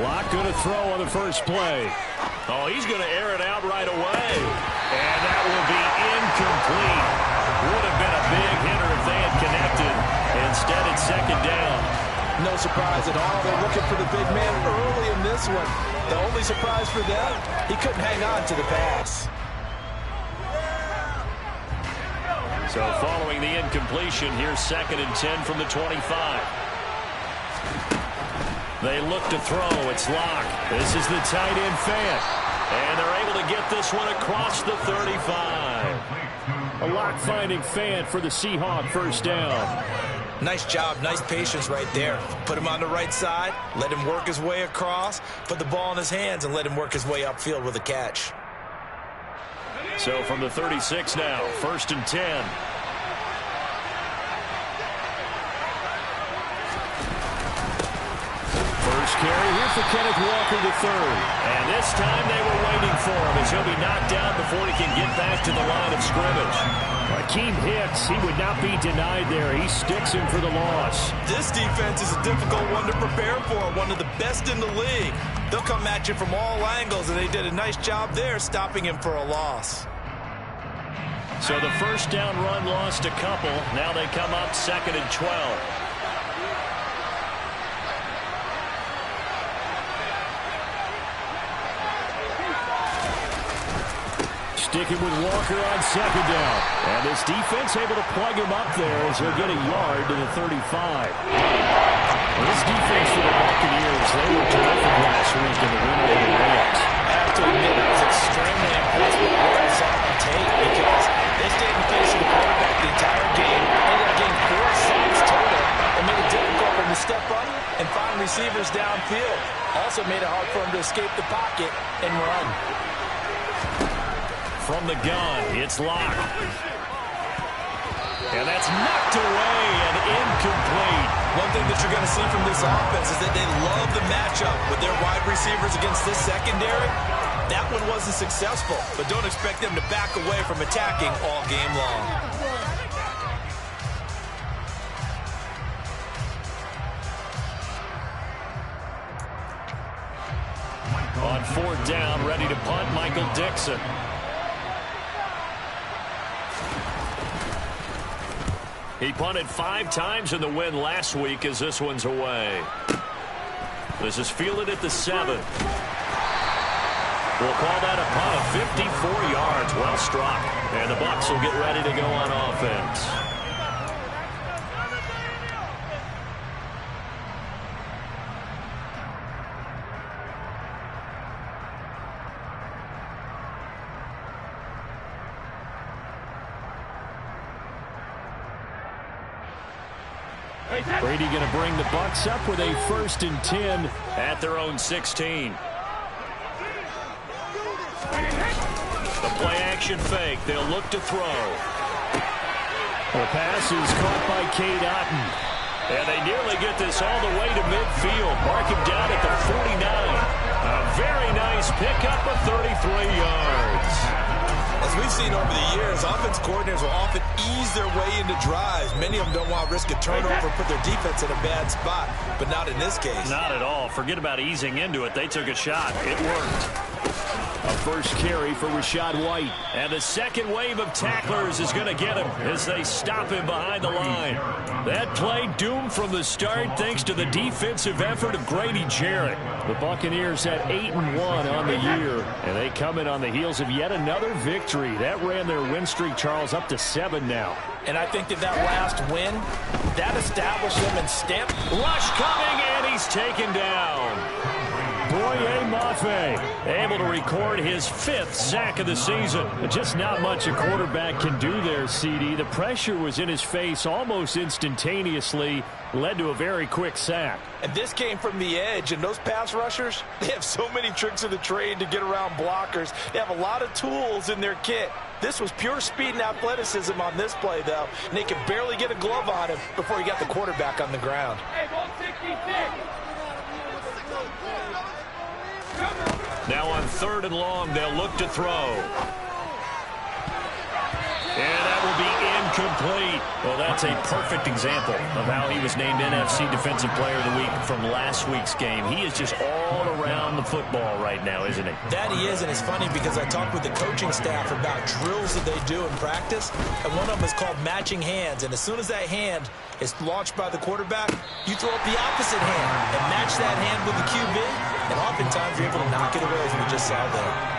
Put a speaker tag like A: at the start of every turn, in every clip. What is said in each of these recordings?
A: Lock going to throw on the first play. Oh, he's going to air it out right away. And that will be incomplete. Would have been a big hitter if they had connected. Instead, it's second down.
B: No surprise at all. They're looking for the big man early in this one. The only surprise for them, he couldn't hang on to the pass.
A: So following the incompletion, here's 2nd and 10 from the 25. They look to throw. It's Lock. This is the tight end fan. And they're able to get this one across the 35. A Lock-finding fan for the Seahawk first down.
B: Nice job, nice patience right there. Put him on the right side, let him work his way across, put the ball in his hands, and let him work his way upfield with a catch.
A: So from the 36 now, 1st and 10. First carry here for Kenneth Walker III. And this time they were waiting for him as he'll be knocked down before he can get back to the line of scrimmage. Akeem Hicks, he would not be denied there. He sticks him for the loss.
B: This defense is a difficult one to prepare for, one of the best in the league. They'll come at you from all angles, and they did a nice job there stopping him for a loss.
A: So the first down run lost a couple. Now they come up 2nd and 12. Sticking with Walker on 2nd down. And this defense able to plug him up there as he'll get a yard to the 35. This defense for the Buccaneers, they were terrific last week in the win over the Rams.
B: I have to admit, I was extremely impressed with what I saw on tape because they stayed in face of the quarterback the entire game, ended up getting 4 sacks total, and made it difficult for him to step up and find receivers downfield. Also made it hard for him to escape the pocket and run.
A: From the gun, it's Lock. And that's knocked away and incomplete.
B: One thing that you're going to see from this offense is that they love the matchup with their wide receivers against this secondary. That one wasn't successful, but don't expect them to back away from attacking all game long.
A: On 4th down, ready to punt, Michael Dixon. He punted 5 times in the win last week as this one's away. This is fielded at the 7. We'll call that a punt of 54 yards. Well struck. And the Bucs will get ready to go on offense. Brady going to bring the Bucs up with a 1st and 10 at their own 16. The play action fake. They'll look to throw. The pass is caught by Cade Otton. And they nearly get this all the way to midfield. Mark him down at the 49. A very nice pickup of 33 yards.
B: As we've seen over the years, offense coordinators will often ease their way into drives. Many of them don't want to risk a turnover, put their defense in a bad spot, but not in this case.
A: Not at all. Forget about easing into it. They took a shot. It worked. A first carry for Rachaad White. And the second wave of tacklers is going to get him as they stop him behind the line. That play doomed from the start thanks to the defensive effort of Grady Jarrett. The Buccaneers at 8-1 on the year. And they come in on the heels of yet another victory. That ran their win streak, Charles, up to 7 now.
B: And I think that last win, that established them and stamped.
A: Rush coming, and he's taken down. Boye Mafe able to record his 5th sack of the season. Just not much a quarterback can do there, CD. The pressure was in his face almost instantaneously, led to a very quick sack.
B: And this came from the edge, and those pass rushers, they have so many tricks of the trade to get around blockers. They have a lot of tools in their kit. This was pure speed and athleticism on this play, though, and they could barely get a glove on him before he got the quarterback on the ground.
A: Now on 3rd and long, they'll look to throw. And that will be incomplete. Well, that's a perfect example of how he was named NFC Defensive Player of the Week from last week's game. He is just all around the football right now, isn't he?
B: That he is, and it's funny because I talked with the coaching staff about drills that they do in practice, and one of them is called matching hands. And as soon as that hand is launched by the quarterback, you throw up the opposite hand and match that hand with the QB, and oftentimes you're able to knock it away, as we just saw there.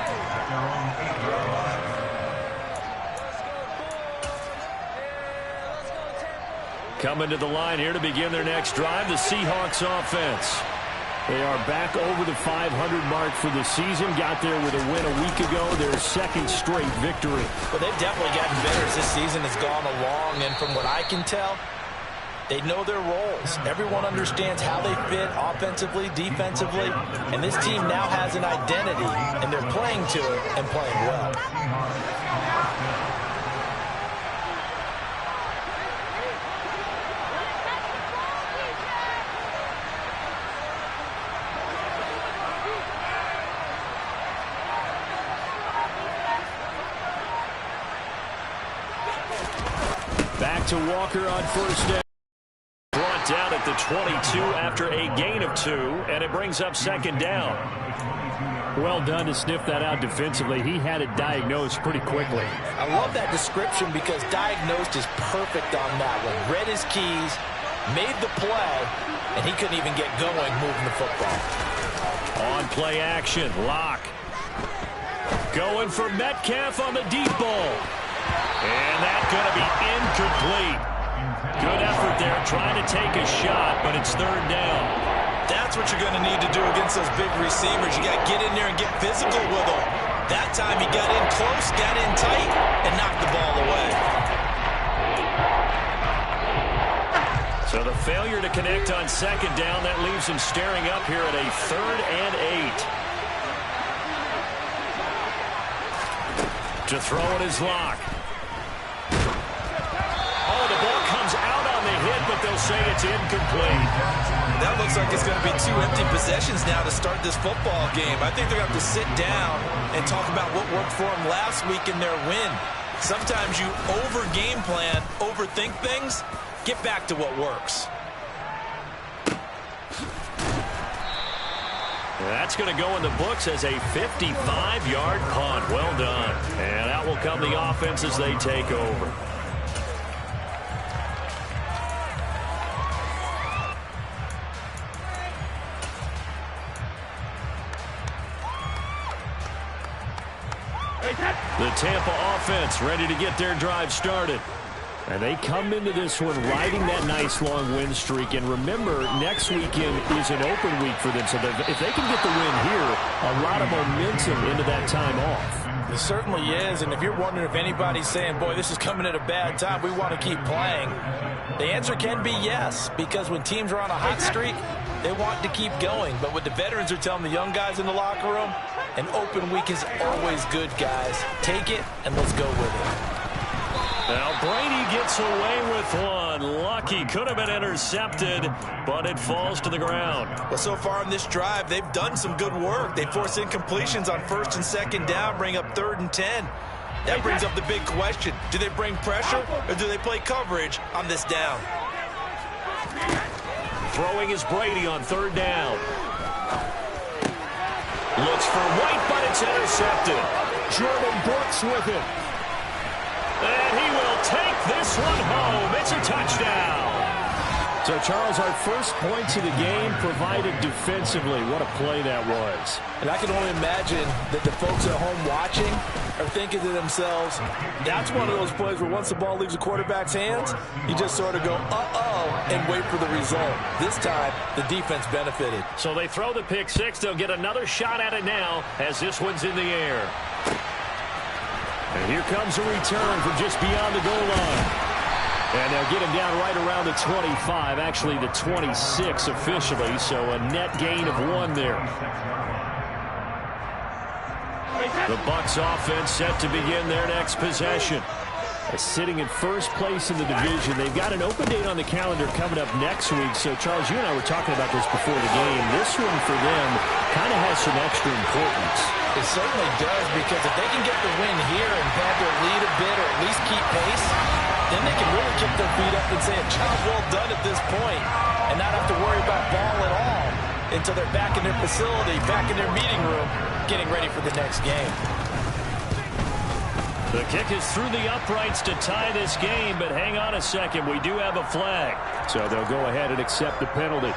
A: Coming to the line here to begin their next drive, the Seahawks offense. They are back over the 500 mark for the season. Got there with a win a week ago, their second straight victory.
B: Well, they've definitely gotten better as this season has gone along, and from what I can tell, they know their roles. Everyone understands how they fit offensively, defensively, and this team now has an identity, and they're playing to it and playing well.
A: Back to Walker on first down. Brought down at the 22 after a gain of 2, and it brings up second down. Well done to sniff that out defensively. He had it diagnosed pretty quickly.
B: I love that description because diagnosed is perfect on that one. Read his keys, made the play, and he couldn't even get going moving the football.
A: On play action, Locke. Going for Metcalf on the deep ball. And that's going to be incomplete. Good effort there, trying to take a shot, but it's third down.
B: That's what you're going to need to do against those big receivers. You got to get in there and get physical with them. That time he got in close, got in tight, and knocked the ball away.
A: So the failure to connect on second down, that leaves him staring up here at a 3rd and 8. To throw it is Locke. Oh, the ball comes out on the hit, but they'll say it's incomplete.
B: That looks like it's going to be 2 empty possessions now to start this football game. I think they're going to have to sit down and talk about what worked for them last week in their win. Sometimes you over-game plan, overthink things. Get back to what works.
A: That's going to go in the books as a 55-yard punt. Well done. And out will come the offense as they take over. The Tampa offense ready to get their drive started. And they come into this one riding that nice long win streak. And remember, next weekend is an open week for them. So if they can get the win here, a lot of momentum into that time off.
B: It certainly is. And if you're wondering if anybody's saying, boy, this is coming at a bad time, we want to keep playing, the answer can be yes. Because when teams are on a hot streak, they want to keep going. But what the veterans are telling the young guys in the locker room, an open week is always good, guys. Take it and let's go with it.
A: Now Brady gets away with one. Lucky, could have been intercepted, but it falls to the ground.
B: Well, so far in this drive, they've done some good work. They force incompletions on 1st and 2nd down, bring up 3rd and 10. That brings up the big question. Do they bring pressure or do they play coverage on this down?
A: Throwing is Brady on 3rd down. Looks for White, but it's intercepted. Jordan Brooks with it. And he will take this one home. It's a touchdown. So, Charles, our first points of the game provided defensively. What a play that was.
B: And I can only imagine that the folks at home watching are thinking to themselves, that's one of those plays where once the ball leaves the quarterback's hands, you just sort of go, uh-oh, and wait for the result. This time, the defense benefited.
A: So they throw the pick six. They'll get another shot at it now as this one's in the air. And here comes a return from just beyond the goal line. And they'll get him down right around the 25, actually the 26 officially, so a net gain of 1 there. The Bucs offense set to begin their next possession. Sitting in first place in the division. They've got an open date on the calendar coming up next week. So, Charles, you and I were talking about this before the game. This one for them kind of has some extra importance.
B: It certainly does, because if they can get the win here and pad their lead a bit or at least keep pace, then they can really kick their feet up and say a job well done at this point and not have to worry about ball at all until they're back in their facility, back in their meeting room, getting ready for the next game.
A: The kick is through the uprights to tie this game, but hang on a second. We do have a flag. So they'll go ahead and accept the penalty.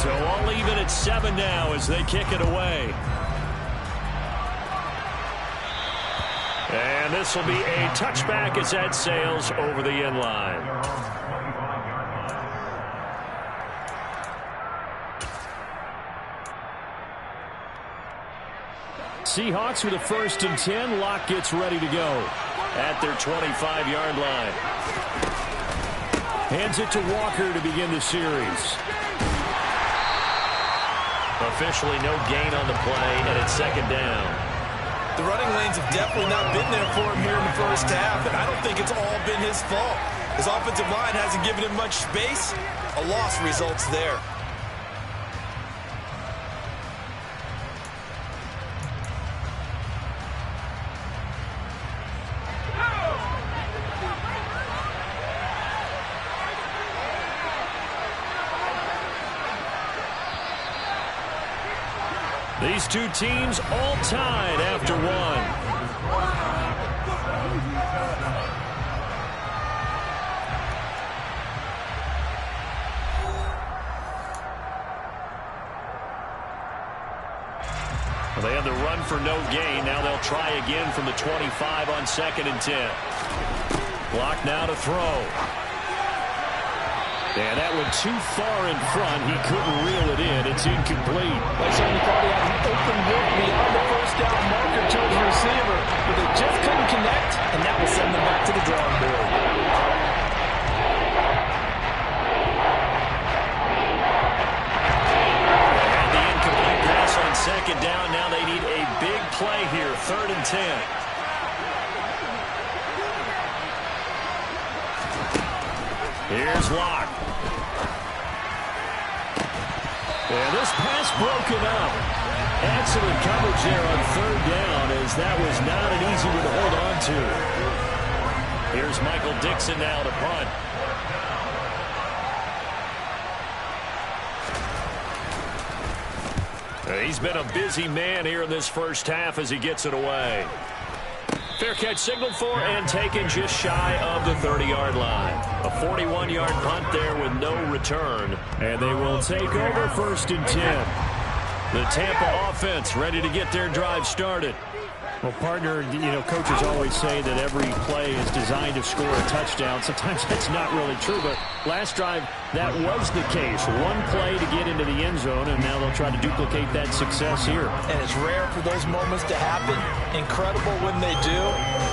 A: So all even at 7 now as they kick it away. And this will be a touchback as that sails over the end line. Seahawks with a 1st and 10. Locke gets ready to go at their 25-yard line. Hands it to Walker to begin the series. Officially no gain on the play, and it's 2nd down.
B: The running lanes have definitely not been there for him here in the first half, and I don't think it's all been his fault. His offensive line hasn't given him much space. A loss results there.
A: These two teams all tied after one. Well, they had the run for no gain. Now they'll try again from the 25 on 2nd and 10. Block now to throw. And that went too far in front. He couldn't reel it in. It's incomplete.
B: They certainly thought he had an open look beyond the first down marker to his receiver, but they just couldn't connect, and that will send them back to the drawing board.
A: And the incomplete pass on 2nd down. Now they need a big play here. 3rd and 10. Here's Locke. And this pass broken up. Excellent coverage there on 3rd down, as that was not an easy one to hold on to. Here's Michael Dixon now to punt. He's been a busy man here in this first half as he gets it away. Fair catch signaled for and taken just shy of the 30-yard line. A 41-yard punt there with no return. And they will take over 1st and 10. The Tampa offense ready to get their drive started. Well, partner, coaches always say that every play is designed to score a touchdown. Sometimes that's not really true, but last drive, that was the case. One play to get into the end zone, and now they'll try to duplicate that success here.
B: And it's rare for those moments to happen. Incredible when they do.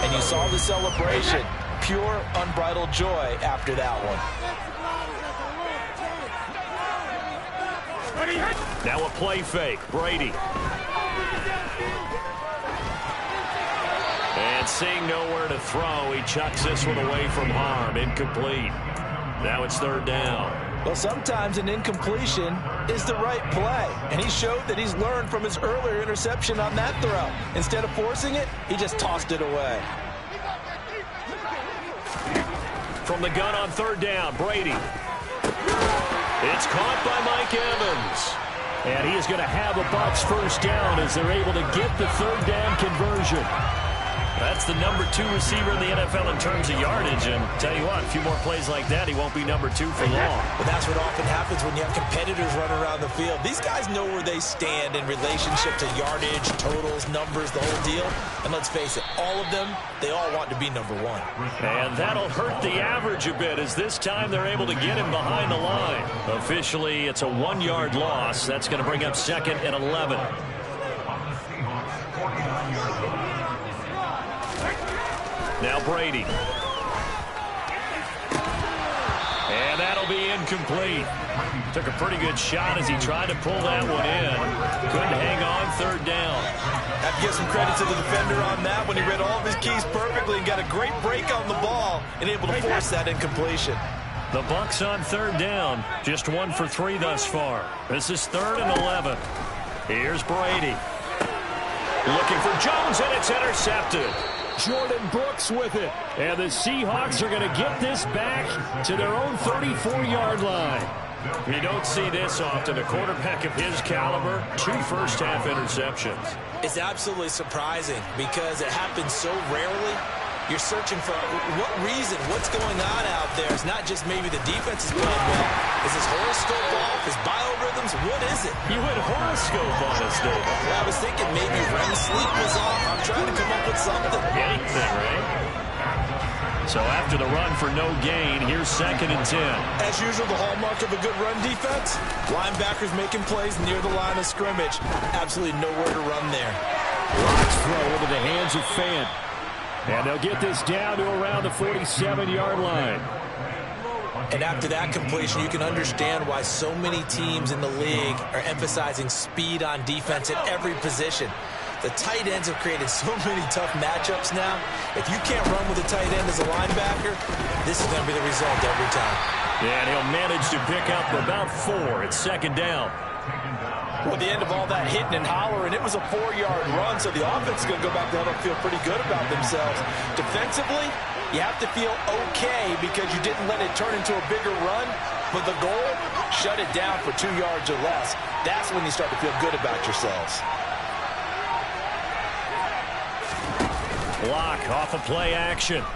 B: And you saw the celebration. Pure, unbridled joy after that one.
A: Now a play fake. Brady. And seeing nowhere to throw, he chucks this one away from harm. Incomplete. Now it's 3rd down.
B: Well, sometimes an incompletion is the right play. And he showed that he's learned from his earlier interception on that throw. Instead of forcing it, he just tossed it away.
A: From the gun on 3rd down, Brady. It's caught by Mike Evans. And he is going to have a Bucs 1st down as they're able to get the 3rd down conversion. That's the number 2 receiver in the NFL in terms of yardage. And tell you what, a few more plays like that, he won't be number 2 for long.
B: But that's what often happens when you have competitors running around the field. These guys know where they stand in relationship to yardage, totals, numbers, the whole deal. And let's face it, all of them, they all want to be number 1.
A: And that'll hurt the average a bit, as this time they're able to get him behind the line. Officially, it's a 1-yard loss. That's going to bring up 2nd and 11. Now Brady. And that'll be incomplete. Took a pretty good shot as he tried to pull that one in. Couldn't hang on, third down.
B: Have to give some credit to the defender on that when he read all of his keys perfectly and got a great break on the ball and able to force that incompletion.
A: The Bucs on third down. Just 1 for 3 thus far. This is 3rd and 11. Here's Brady. Looking for Jones, and it's intercepted. Jordan Brooks with it. And the Seahawks are going to get this back to their own 34-yard line. You don't see this often. A quarterback of his caliber, 2 first-half interceptions.
B: It's absolutely surprising because it happens so rarely. You're searching for what reason, what's going on out there. It's not just maybe the defense is playing well. Is his horoscope off? His biorhythms? What is it?
A: You went horoscope on us, David.
B: Well, I was thinking maybe REM sleep was off. I'm trying to come up with something.
A: Anything, right? So after the run for no gain, here's 2nd and 10.
B: As usual, the hallmark of a good run defense, linebackers making plays near the line of scrimmage. Absolutely nowhere to run there.
A: Locks throw into the hands of Fant. And they'll get this down to around the 47-yard line.
B: And after that completion, you can understand why so many teams in the league are emphasizing speed on defense at every position. The tight ends have created so many tough matchups now. If you can't run with a tight end as a linebacker, this is going to be the result every time.
A: Yeah, and he'll manage to pick up about 4 at 2nd down.
B: Well, the end of all that hitting and hollering, it was a 4-yard run, so the offense is going to go back down and feel pretty good about themselves. Defensively, you have to feel okay because you didn't let it turn into a bigger run, but the goal, shut it down for 2 yards or less. That's when you start to feel good about yourselves.
A: Block off of play action.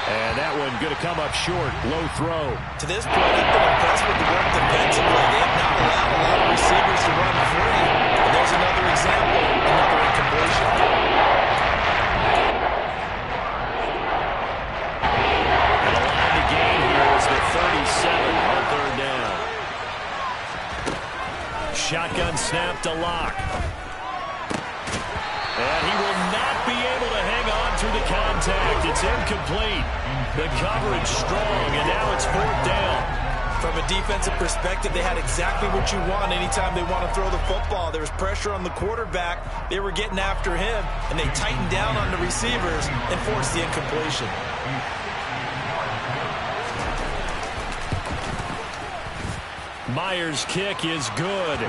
A: And that one going to come up short. Low throw.
B: To this point, I've been impressed with the work defensively. They have not allowed a lot of receivers to run free. And there's another example, another incompletion.
A: And the line to gain here is the 37 on 3rd down. Shotgun snap to Lock. And he will not be able to hang on through the contact. It's incomplete. The coverage strong, and now it's 4th down.
B: From a defensive perspective, they had exactly what you want anytime they want to throw the football. There was pressure on the quarterback. They were getting after him, and they tightened down on the receivers and forced the incompletion.
A: Myers' kick is good.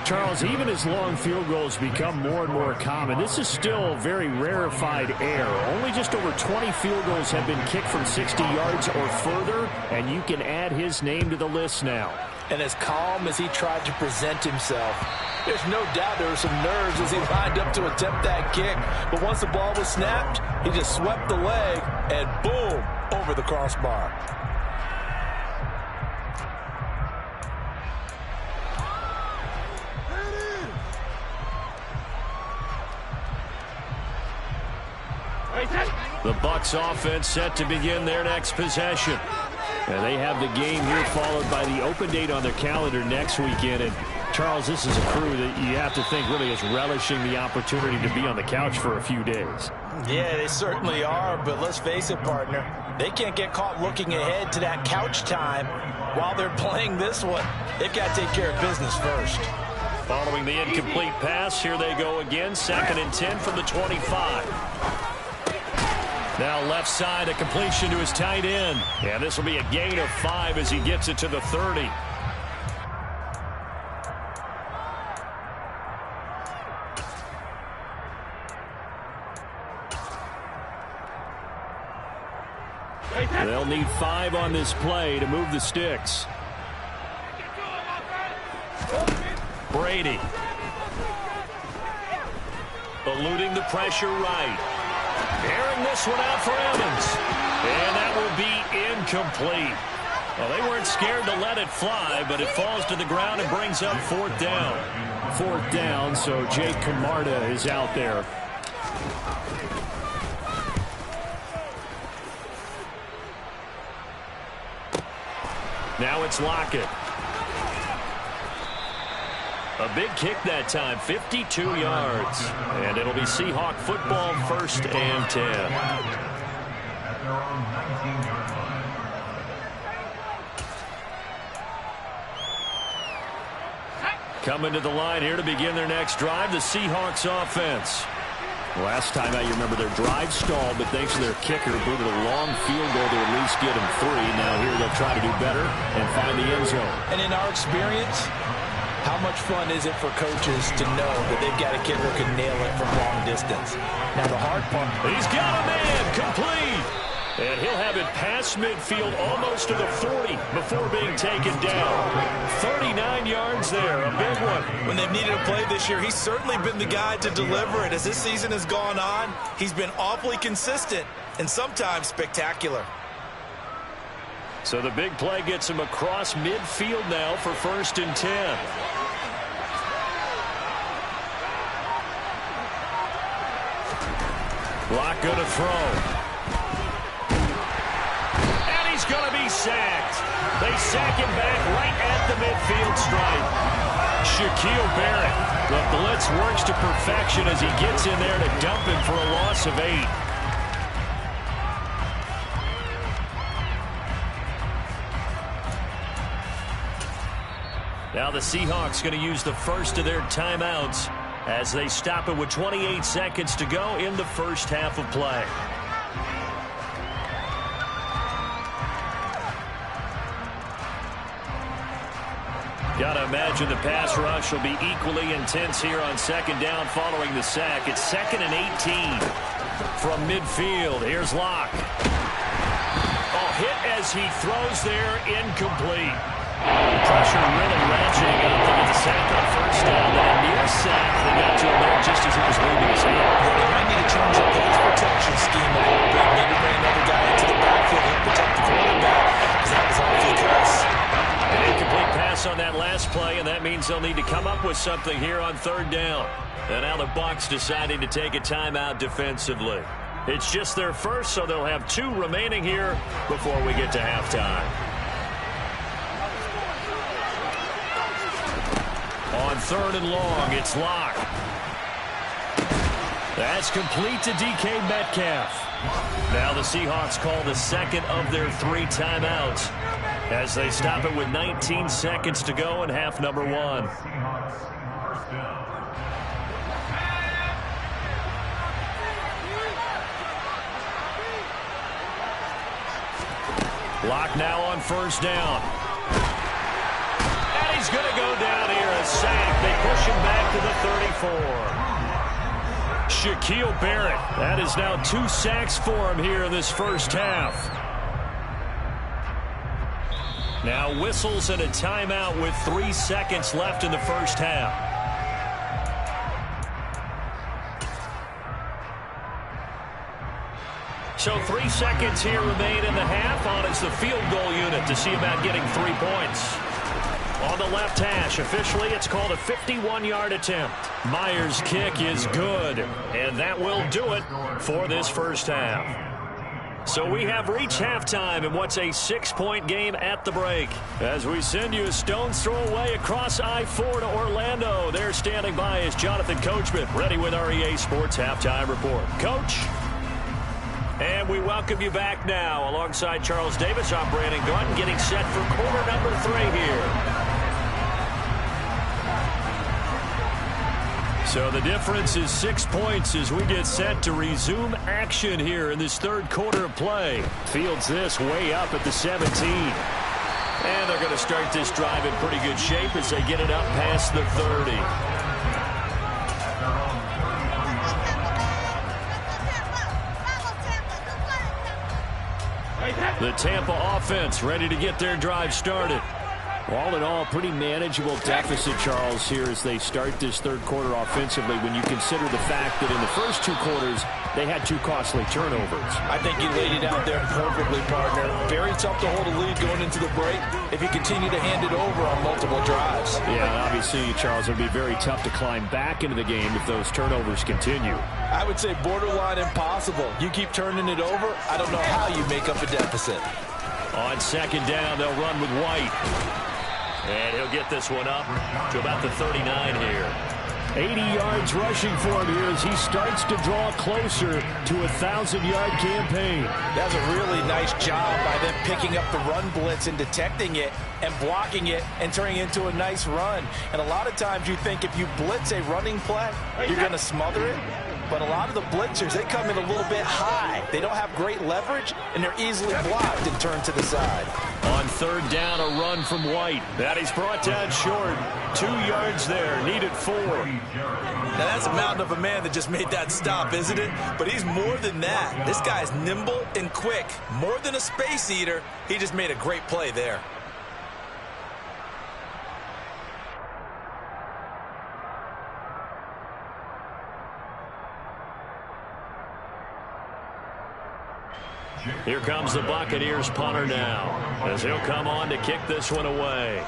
A: Charles, even as long field goals become more and more common, this is still very rarefied air. Only just over 20 field goals have been kicked from 60 yards or further, and you can add his name to the list now.
B: And as calm as he tried to present himself, there's no doubt there were some nerves as he lined up to attempt that kick. But once the ball was snapped, he just swept the leg, and boom, over the crossbar.
A: The Bucs offense set to begin their next possession. And they have the game here followed by the open date on their calendar next weekend. And Charles, this is a crew that you have to think really is relishing the opportunity to be on the couch for a few days.
B: Yeah, they certainly are, but let's face it, partner. They can't get caught looking ahead to that couch time while they're playing this one. They've got to take care of business first.
A: Following the incomplete pass, here they go again. 2nd and 10 from the 25. Now left side, a completion to his tight end. And this will be a gain of 5 as he gets it to the 30. They'll need 5 on this play to move the sticks. Brady. Eluding the pressure right. Airing this one out for Evans. And that will be incomplete. Well, they weren't scared to let it fly, but it falls to the ground and brings up 4th down. 4th down, so Jake Camarda is out there. Now it's Lockett. A big kick that time, 52 yards. And it'll be Seahawk football, 1st and 10. Coming to the line here to begin their next drive, the Seahawks offense. Last time out, you remember their drive stalled, but thanks to their kicker, booted a long field goal to at least get them 3. Now here they'll try to do better and find the end zone.
B: And in our experience, how much fun is it for coaches to know that they've got a kicker who can nail it from long distance? Now the hard part.
A: He's got a man, complete. And he'll have it past midfield almost to the 40 before being taken down. 39 yards there, a big one.
B: When they've needed a play this year, he's certainly been the guy to deliver it. As this season has gone on, he's been awfully consistent and sometimes spectacular.
A: So the big play gets him across midfield now for 1st and 10. Block going to throw. Going to be sacked. They sack him back right at the midfield stripe. Shaquille Barrett. The blitz works to perfection as he gets in there to dump him for a loss of 8. Now the Seahawks going to use the first of their timeouts as they stop it with 28 seconds to go in the first half of play. Got to imagine the pass rush will be equally intense here on 2nd down following the sack. It's 2nd and 18 from midfield. Here's Locke. Oh, hit as he throws there, incomplete. Pressure really ratcheting up to get the sack on 1st down. Then a near sack. They got to him there just as he was leaving his hand.
B: Well, they might need to change up the protection scheme a little bit. Maybe bring another guy into the backfield and protect the quarterback, because that was awfully close.
A: An incomplete pass on that last play, and that means they'll need to come up with something here on 3rd down. And now the Bucs deciding to take a timeout defensively. It's just their first, so they'll have 2 remaining here before we get to halftime. On 3rd and long, it's Locke. That's complete to DK Metcalf. Now the Seahawks call the 2nd of their 3 timeouts as they stop it with 19 seconds to go in half number 1. Locke now on 1st down. And he's going to go down here, a sack. They push him back to the 34. Shaquille Barrett. That is now 2 sacks for him here in this first half. Now whistles and a timeout with 3 seconds left in the first half. So 3 seconds here remain in the half. On is the field goal unit to see about getting 3 points. On the left hash, officially it's called a 51-yard attempt. Myers' kick is good, and that will do it for this first half. So we have reached halftime in what's a 6-point game at the break. As we send you a stone's throw away across I-4 to Orlando. There standing by is Jonathan Coachman, ready with our EA Sports Halftime Report. Coach? And we welcome you back now. Alongside Charles Davis, I'm Brandon Gunn, getting set for quarter number 3 here. So the difference is 6 points as we get set to resume action here in this 3rd quarter of play. Fields this way up at the 17. And they're going to start this drive in pretty good shape as they get it up past the 30. The Tampa offense ready to get their drive started. All in all, pretty manageable deficit, Charles, here as they start this 3rd quarter offensively when you consider the fact that in the first 2 quarters, they had 2 costly turnovers.
B: I think you laid it out there perfectly, partner. Very tough to hold a lead going into the break if you continue to hand it over on multiple drives.
A: Yeah, and obviously, Charles, it would be very tough to climb back into the game if those turnovers continue.
B: I would say borderline impossible. You keep turning it over, I don't know how you make up a deficit.
A: On 2nd down, they'll run with White. And he'll get this one up to about the 39 here. 80 yards rushing for him here as he starts to draw closer to a 1,000-yard campaign.
B: That was a really nice job by them picking up the run blitz and detecting it and blocking it and turning it into a nice run. And a lot of times you think if you blitz a running play, you're going to smother it. But a lot of the blitzers, they come in a little bit high. They don't have great leverage, and they're easily blocked and turned to the side.
A: On third down, a run from White. That he's brought down short. 2 yards there, needed 4.
B: Now, that's a mountain of a man that just made that stop, isn't it? But he's more than that. This guy's nimble and quick. More than a space eater, he just made a great play there.
A: Here comes the Buccaneers punter now, as he'll come on to kick this one away.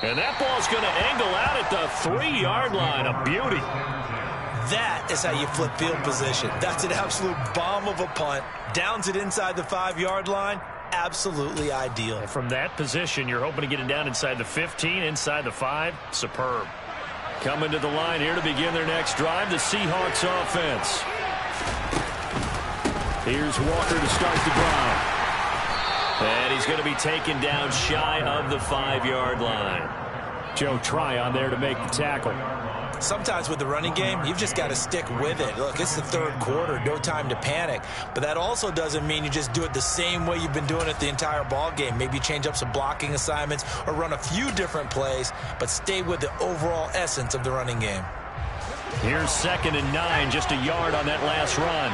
A: And that ball's going to angle out at the 3-yard line. A beauty.
B: That is how you flip field position. That's an absolute bomb of a punt. Downs it inside the 5-yard line. Absolutely ideal.
A: And from that position, you're hoping to get it down inside the 15, inside the 5. Superb. Coming to the line here to begin their next drive, the Seahawks offense. Here's Walker to start the drive. And he's going to be taken down shy of the 5-yard line. Joe Tryon there to make the tackle.
B: Sometimes with the running game, you've just got to stick with it. Look, it's the third quarter, no time to panic. But that also doesn't mean you just do it the same way you've been doing it the entire ball game. Maybe change up some blocking assignments or run a few different plays, but stay with the overall essence of the running game.
A: Here's 2nd and 9, just a yard on that last run.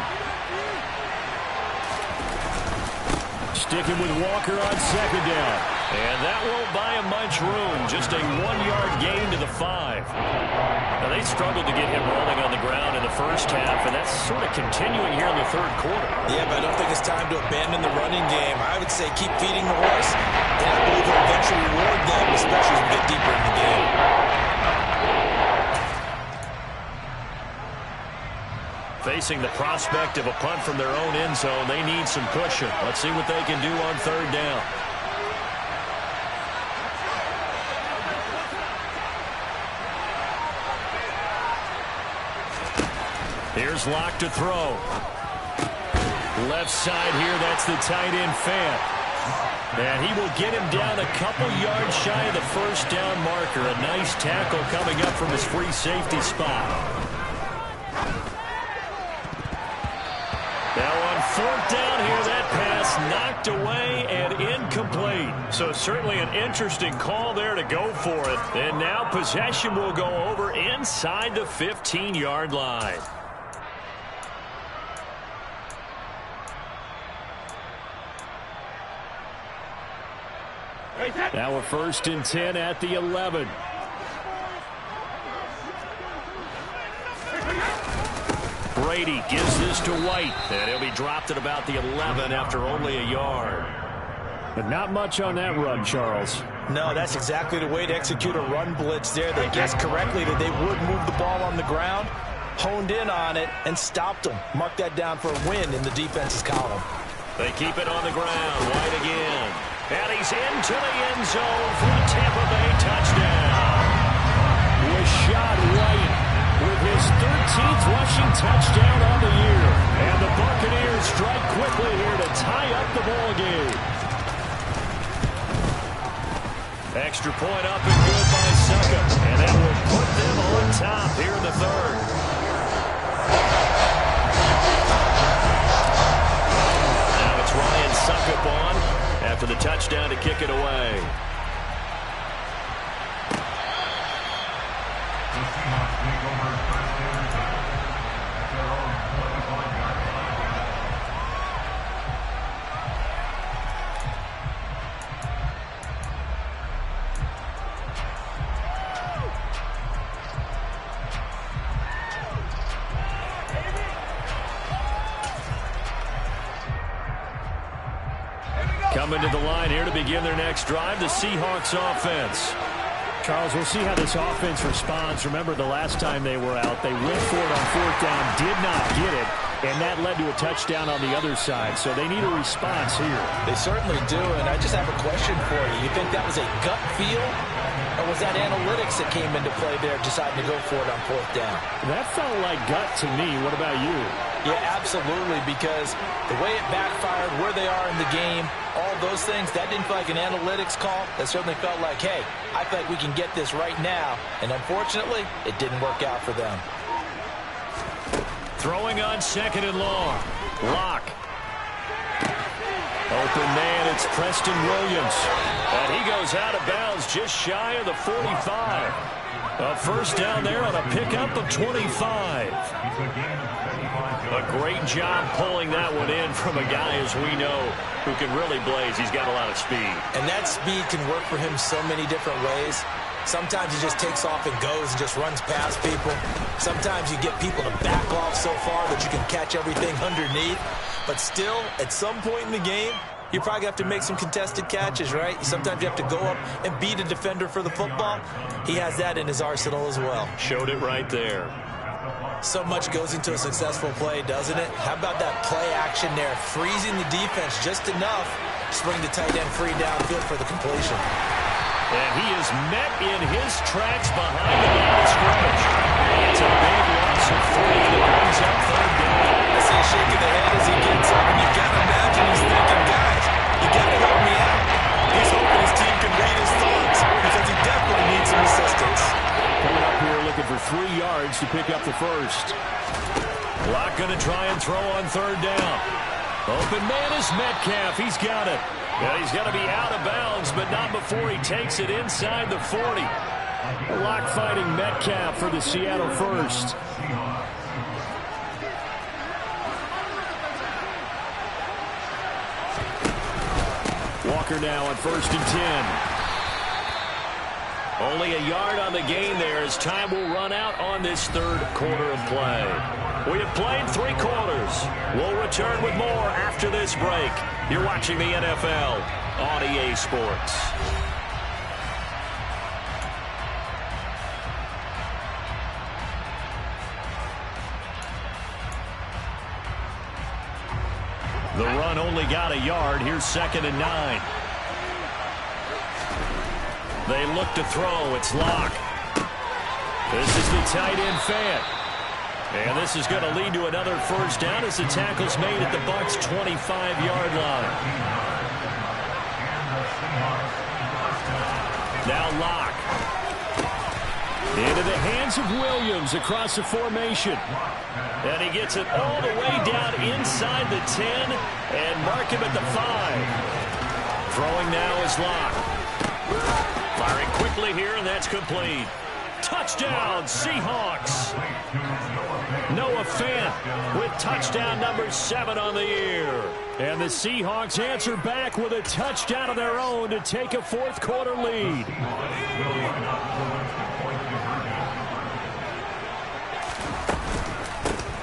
A: Sticking with Walker on 2nd down. And that won't buy him much room. Just a 1-yard gain to the 5. Now, they struggled to get him rolling on the ground in the first half, and that's sort of continuing here in the third quarter.
B: Yeah, but I don't think it's time to abandon the running game. I would say keep feeding the horse, and I believe it'll eventually reward them, especially as we get deeper in the game.
A: Facing the prospect of a punt from their own end zone, they need some cushion. Let's see what they can do on third down. Here's Locke to throw. Left side here, that's the tight end Fant. And he will get him down a couple yards shy of the first down marker. A nice tackle coming up from his free safety spot. Now on 4th down here, that pass knocked away and incomplete. So certainly an interesting call there to go for it. And now possession will go over inside the 15-yard line. Now a 1st and 10 at the 11. Brady gives this to White, and he'll be dropped at about the 11 after only a yard. But not much on that run, Charles.
B: No, that's exactly the way to execute a run blitz there. They guessed correctly that they would move the ball on the ground, honed in on it, and stopped them. Mark that down for a win in the defense's column.
A: They keep it on the ground. White again. And he's into the end zone for a Tampa Bay touchdown. Rashad White with his 13th rushing touchdown on the year. And the Buccaneers strike quickly here to tie up the ball game. Extra point up and good by Succop. And that will put them on top here in the third. Now it's Ryan Succop on after the touchdown to kick it away. Coming to the line here to begin their next drive, the Seahawks offense. Charles, we'll see how this offense responds. Remember the last time they were out, they went for it on 4th down, did not get it. And that led to a touchdown on the other side, so they need a response here.
B: They certainly do, and I just have a question for you. You think that was a gut feel, or was that analytics that came into play there, deciding to go for it on 4th down?
A: That felt like gut to me. What about you?
B: Yeah, absolutely, because the way it backfired, where they are in the game, all those things, that didn't feel like an analytics call. That certainly felt like, hey, I feel like we can get this right now. And unfortunately, it didn't work out for them.
A: Throwing on 2nd and long. Lock. Open man, it's Preston Williams. And he goes out of bounds just shy of the 45. A first down there on a pickup of 25. A great job pulling that one in from a guy, as we know, who can really blaze. He's got a lot of speed.
B: And that speed can work for him so many different ways. Sometimes he just takes off and goes and just runs past people. Sometimes you get people to back off so far that you can catch everything underneath. But still, at some point in the game, you probably have to make some contested catches, right? Sometimes you have to go up and beat a defender for the football. He has that in his arsenal as well.
A: Showed it right there.
B: So much goes into a successful play, doesn't it? How about that play action there? Freezing the defense just enough to bring the tight end free downfield for the completion.
A: And he is met in his tracks behind the line of scrimmage. It's a big loss of 3 that brings up 3rd down.
B: I see a shake of the head as he gets up, and you got to imagine he's thinking, guys, you got to help me out. He's hoping his team can read his thoughts because he definitely needs some assistance.
A: Coming up here looking for 3 yards to pick up the first. Lock going to try and throw on 3rd down. Open man is Metcalf. He's got it. Yeah, he's going to be out of bounds, but not before he takes it inside the 40. Lock fighting Metcalf for the Seattle first. Walker now on 1st and 10. Only a yard on the gain there as time will run out on this 3rd quarter of play. We have played 3 quarters. We'll return with more after this break. You're watching the NFL on EA Sports. The run only got a yard. Here's 2nd and 9. They look to throw. It's Lock. This is the tight end Fant. And this is going to lead to another first down as the tackle's made at the Bucs' 25-yard line. Now Lock. Into the hands of Williams across the formation. And he gets it all the way down inside the 10 and mark him at the 5. Throwing now is Lock. Firing quickly here, and that's complete. Touchdown, Seahawks. Noah Fant with touchdown number 7 on the year. And the Seahawks answer back with a touchdown of their own to take a 4th quarter lead.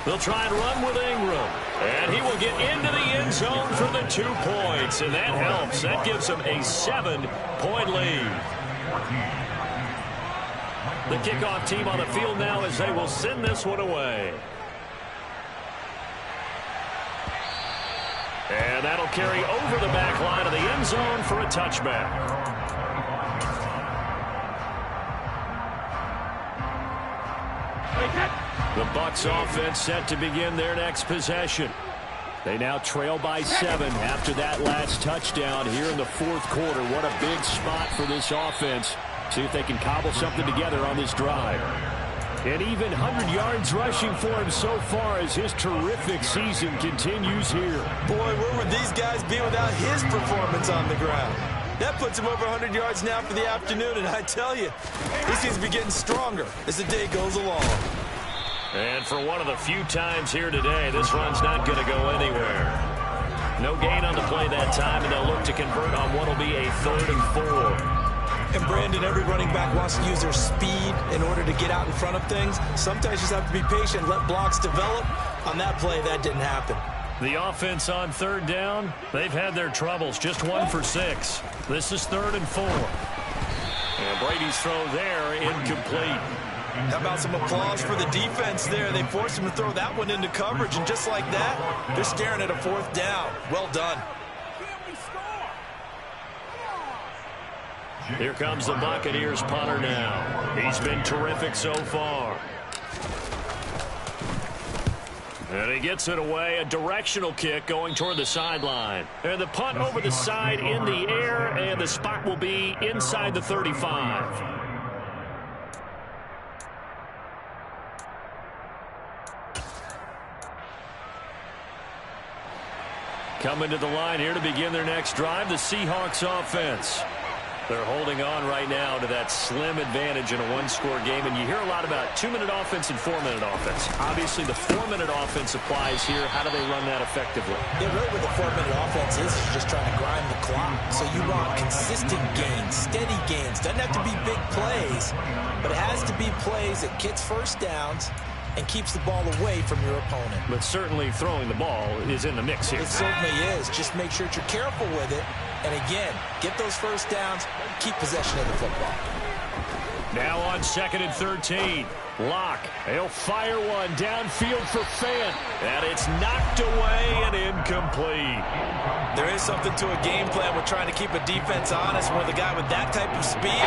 A: They'll try and run with Ingram. And he will get into the end zone for the 2 points. And that helps. That gives them a 7-point lead. The kickoff team on the field now as they will send this one away. And that'll carry over the back line of the end zone for a touchback. The Bucs offense set to begin their next possession. They now trail by 7 after that last touchdown here in the 4th quarter. What a big spot for this offense. See if they can cobble something together on this drive. And even 100 yards rushing for him so far as his terrific season continues here.
B: Boy, where would these guys be without his performance on the ground? That puts him over 100 yards now for the afternoon, and I tell you, he seems to be getting stronger as the day goes along.
A: And for one of the few times here today, this run's not going to go anywhere. No gain on the play that time, and they'll look to convert on what will be a 3rd and 4.
B: And Brandon, every running back wants to use their speed in order to get out in front of things. Sometimes you just have to be patient, let blocks develop. On that play, that didn't happen.
A: The offense on 3rd down, they've had their troubles. Just 1 for 6. This is 3rd and 4. And Brady's throw there incomplete.
B: How about some applause for the defense there? They forced him to throw that one into coverage, and just like that, they're staring at a 4th down. Well done.
A: Here comes the Buccaneers punter now. He's been terrific so far. And he gets it away, a directional kick going toward the sideline. And the punt over the side in the air, and the spot will be inside the 35. Coming to the line here to begin their next drive, the Seahawks offense. They're holding on right now to that slim advantage in a one-score game, and you hear a lot about 2-minute offense and 4-minute offense. Obviously, the 4-minute offense applies here. How do they run that effectively?
B: Yeah, really what the 4-minute offense is just trying to grind the clock. So you want consistent gains, steady gains. Doesn't have to be big plays, but it has to be plays that gets first downs and keeps the ball away from your opponent.
A: But certainly throwing the ball is in the mix here.
B: It certainly is. Just make sure that you're careful with it. And again, get those first downs, keep possession of the football.
A: Now on 2nd and 13. Locke, he'll fire one downfield for Fant. And it's knocked away and incomplete.
B: There is something to a game plan with trying to keep a defense honest. With a guy with that type of speed,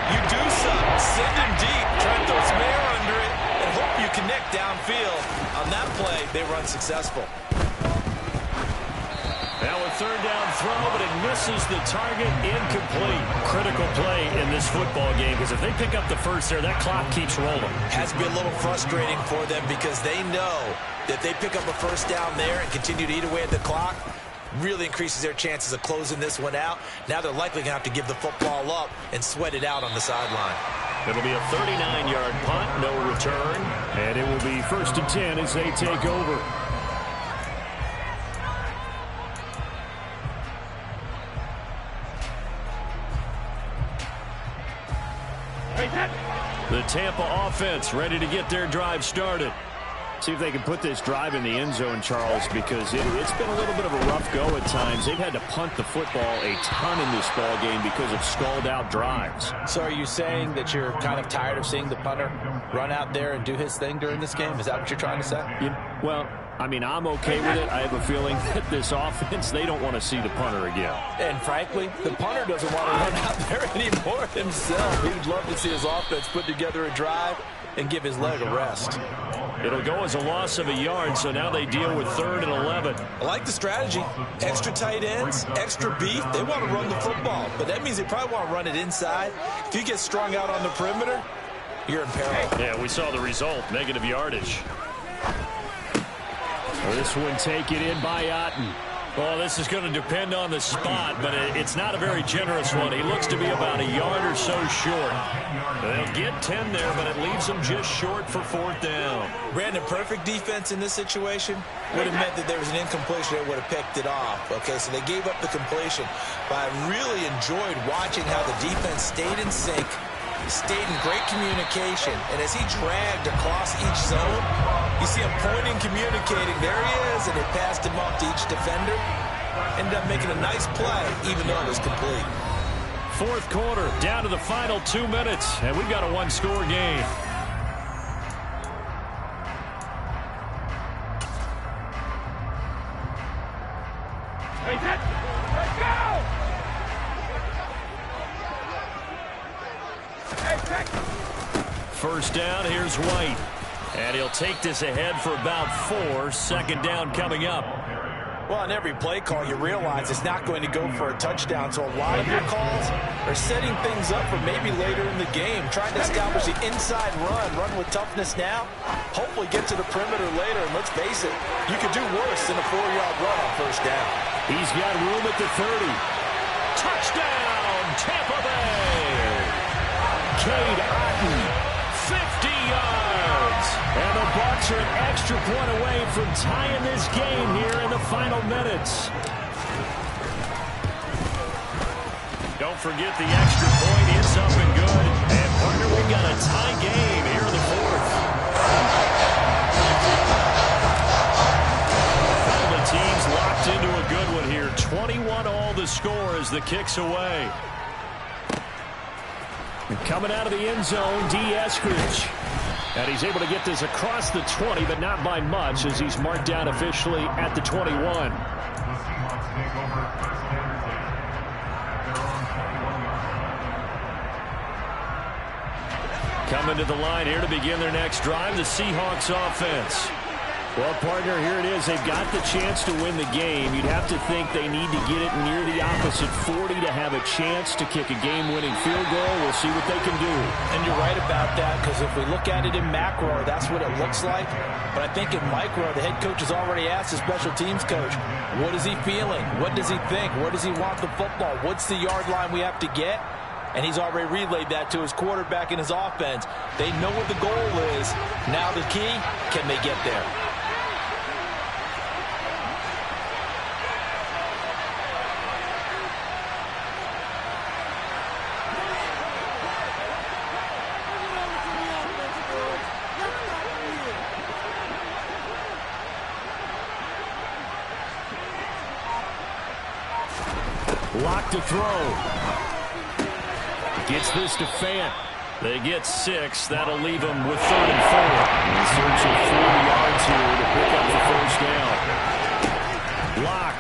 B: you do something. Send him deep, try to throw some air under it, and hope you connect downfield. On that play, they run successful.
A: Now a 3rd down throw, but it misses the target, incomplete. Critical play in this football game, because if they pick up the first there, that clock keeps rolling.
B: Has to be a little frustrating for them because they know that they pick up a first down there and continue to eat away at the clock, really increases their chances of closing this one out. Now they're likely going to have to give the football up and sweat it out on the sideline.
A: It'll be a 39-yard punt, no return, and it will be 1st and 10 as they take over. The Tampa offense ready to get their drive started. See if they can put this drive in the end zone, Charles, because it's been a little bit of a rough go at times. They've had to punt the football a ton in this ball game because of stalled-out drives.
C: So are you saying that you're kind of tired of seeing the punter run out there and do his thing during this game? Is that what you're trying to say?
A: Well, I mean, I'm okay with it. I have a feeling that this offense, they don't want to see the punter again.
C: And frankly, the punter doesn't want to run out there anymore himself. He would love to see his offense put together a drive and give his leg a rest.
A: It'll go as a loss of a yard, so now they deal with 3rd and 11.
B: I like the strategy. Extra tight ends, extra beef. They want to run the football, but that means they probably want to run it inside. If you get strung out on the perimeter, you're in peril.
A: Yeah, we saw the result, negative yardage. This one taken in by Otten. Well, this is going to depend on the spot, but it's not a very generous one. He looks to be about a yard or so short. They'll get 10 there, but it leaves them just short for 4th down.
B: Brandon, perfect defense in this situation would have meant that there was an incompletion that would have picked it off. Okay, so they gave up the completion. But I really enjoyed watching how the defense stayed in sync, stayed in great communication, and as he dragged across each zone, you see him pointing, communicating. There he is, and it passed him off to each defender. Ended up making a nice play, even though it was complete.
A: 4th quarter, down to the final 2 minutes, and we've got a one-score game. First down, here's White. And he'll take this ahead for about 4. 2nd down coming up.
C: Well, on every play call, you realize it's not going to go for a touchdown. So a lot of your calls are setting things up for maybe later in the game, trying to establish the inside run with toughness now, hopefully get to the perimeter later. And let's face it, you could do worse than a 4-yard run on 1st down.
A: He's got room at the 30. Touchdown, Tampa Bay! Cade Otten, 50 yards. And the Bucs are an extra point away from tying this game here in the final minutes. Don't forget the extra point is up and good. And partner, we've got a tie game here in the 4th. The team's locked into a good one here. 21 all the score as the kick's away. And coming out of the end zone, D. Eskridge. And he's able to get this across the 20, but not by much, as he's marked down officially at the 21. Coming to the line here to begin their next drive, the Seahawks offense. Well, partner, here it is. They've got the chance to win the game. You'd have to think they need to get it near the opposite 40 to have a chance to kick a game-winning field goal. We'll see what they can do.
C: And you're right about that, because if we look at it in macro, that's what it looks like. But I think in micro, the head coach has already asked the special teams coach, what is he feeling? What does he think? Where does he want the football? What's the yard line we have to get? And he's already relayed that to his quarterback and his offense. They know what the goal is. Now the key, can they get there?
A: Lock to throw. Gets this to Fant. They get 6. That'll leave them with 3rd and 4. In search of 40 yards here to pick up the first down. Lock.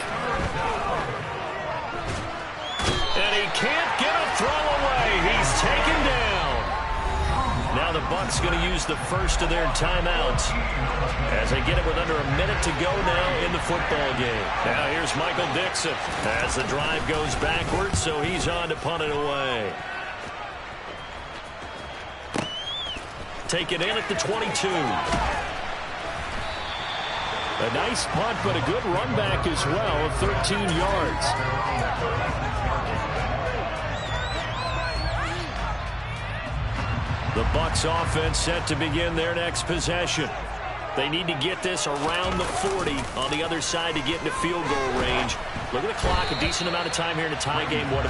A: And he can't get a throw away. He's taken down. Now the Bucs going to use the first of their timeouts as they get it with under a minute to go now in the football game. Now here's Michael Dixon as the drive goes backwards, so he's on to punt it away. Take it in at the 22. A nice punt, but a good run back as well of 13 yards. The Bucs offense set to begin their next possession. They need to get this around the 40 on the other side to get into field goal range. Look at the clock, a decent amount of time here in a tie game. What do?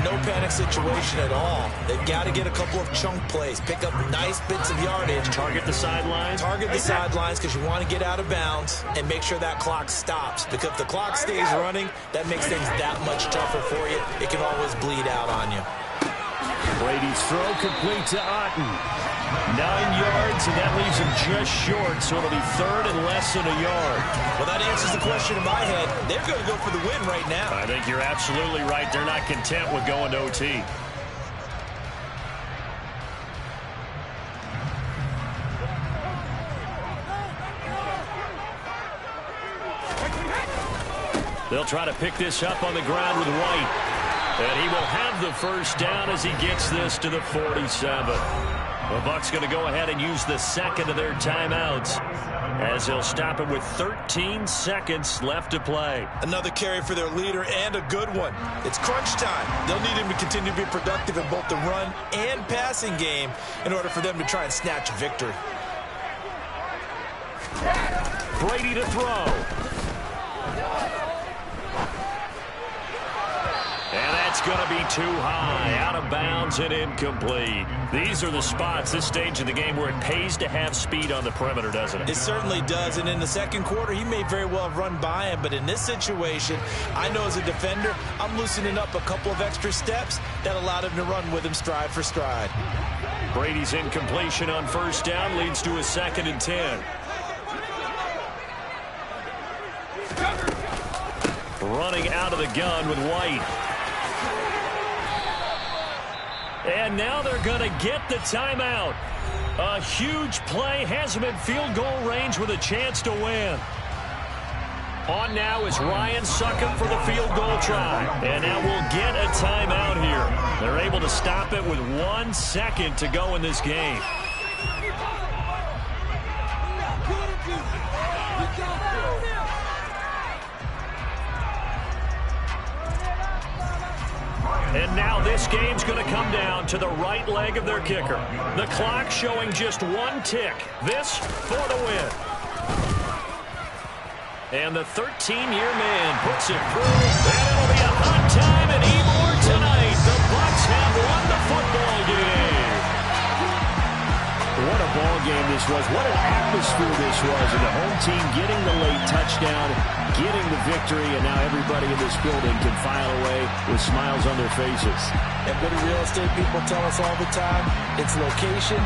C: No panic situation at all. They've got to get a couple of chunk plays, pick up nice bits of yardage.
A: Target the sidelines.
C: Target the sidelines because you want to get out of bounds and make sure that clock stops. Because if the clock stays running, that makes things that much tougher for you. It can always bleed out on you.
A: Brady's throw complete to Otten. 9 yards, and that leaves him just short, so it'll be 3rd and less than a yard.
C: Well, that answers the question in my head. They're going to go for the win right now.
A: I think you're absolutely right. They're not content with going to OT. They'll try to pick this up on the ground with White. And he will have the first down as he gets this to the 47. The Bucs going to go ahead and use the second of their timeouts as they'll stop it with 13 seconds left to play.
C: Another carry for their leader and a good one. It's crunch time. They'll need him to continue to be productive in both the run and passing game in order for them to try and snatch a victory.
A: Brady to throw. And that's going to be too high, out of bounds and incomplete. These are the spots, this stage of the game, where it pays to have speed on the perimeter, doesn't it?
C: It certainly does, and in the second quarter, he may very well have run by him, but in this situation, I know as a defender, I'm loosening up a couple of extra steps that allowed him to run with him stride for stride.
A: Brady's incompletion on first down leads to a 2nd and 10. Running out of the gun with White. And now they're going to get the timeout. A huge play has him in field goal range with a chance to win. On now is Ryan Succop for the field goal try. And now we'll get a timeout here. They're able to stop it with 1 second to go in this game. And now this game's going to come down to the right leg of their kicker. The clock showing just 1 tick. This for the win. And the 13-year man puts it through. And it'll be a hot time in Ybor tonight. The Bucs have won the football game. What a ball game this was. What an atmosphere this was. And the home team getting the late touchdown, getting the victory, and now everybody in this building can file away with smiles on their faces.
C: And what do real estate people tell us all the time? It's location,